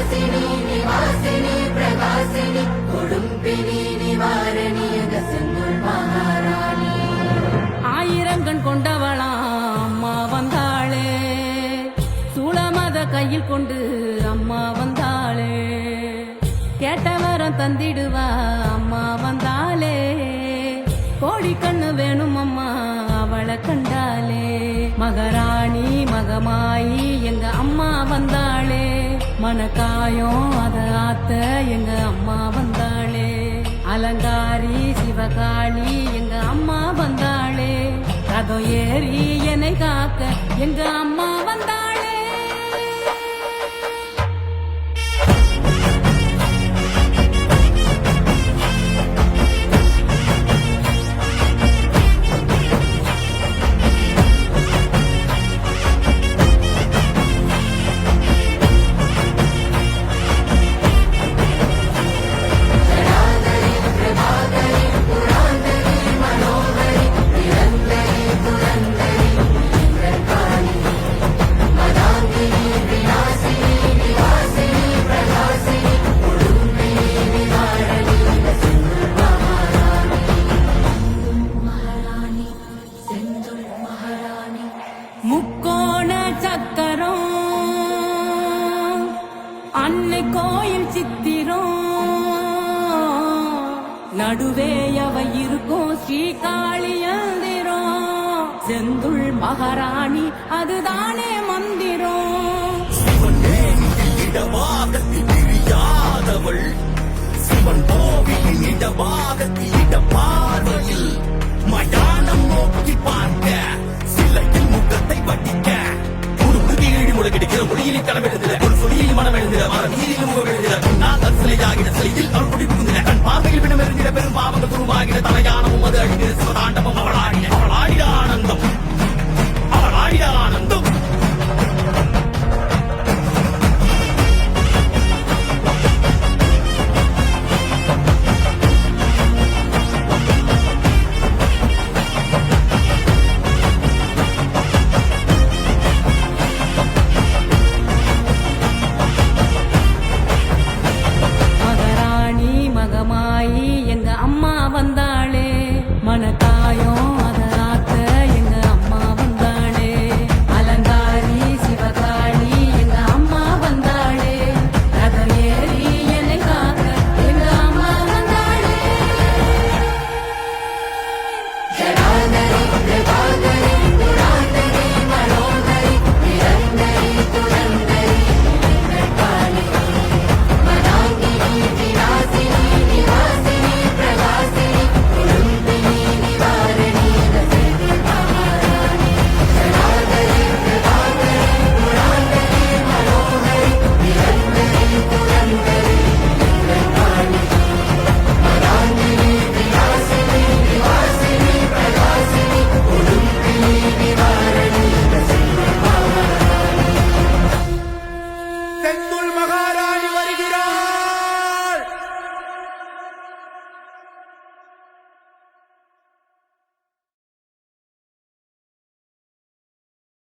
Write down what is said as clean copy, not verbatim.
विलासिनी निवासिनी प्रकाशिनी कुडुम्बिनी निवारणी செந்தூர் மகாராணி ஆயிரங்கண் கொண்டவளா அம்மா வந்தாளே சூளமத கையில் கொண்டு அம்மா வந்தாளே கேட்டவரம் தந்திடுவா அம்மா வந்தாளே கோடி கண்ணு வேணும் அம்மா அவளை கண்டாலே மகாராணி மகமாயி எங்க அம்மா வந்தாளே மனக்காயம் அத ஆத்த எங்க அம்மா வந்தாளே அலங்காரி சிவகாளி எங்க அம்மா வந்தாளே ரதம் ஏறி என்னை காக்க எங்க அம்மா வந்தாளே முக்கோண சக்கரம் அன்னை கோயில் சித்திரம் நடுவே அவ இருக்கும் ஸ்ரீகாளியந்திரம் செந்துள் மகாராணி அதுதானே மந்திரம் இடபாகத்தில் பிரியாதவள் சிவன் கோவிலின் இடபாகத்தில் இடபார்வையில் மயானம் நோக்கி பார்க்க சிலையில் முகத்தை வட்டிக்க ஒரு உறுதியீடு முடக்கிடுக்கிற மொழியிலே களமெழுதிட ஒரு சொல்லியில் மனம் எழுந்திட மர நீரில் முகம் எழுதிட நாங்கள் சிலையாகிட சிலையில் அவள் குடி புகுந்திட கண் பார்வையில் விடம் எழுந்திட பெரும் பாவங்கள் துருவாகிட தலையானமும் அது அழிகிற சிவதாண்டமும் அவளாடிட ஆனந்தம் அவளாடிட ஆனந்தம் செந்தூர் மகாராணி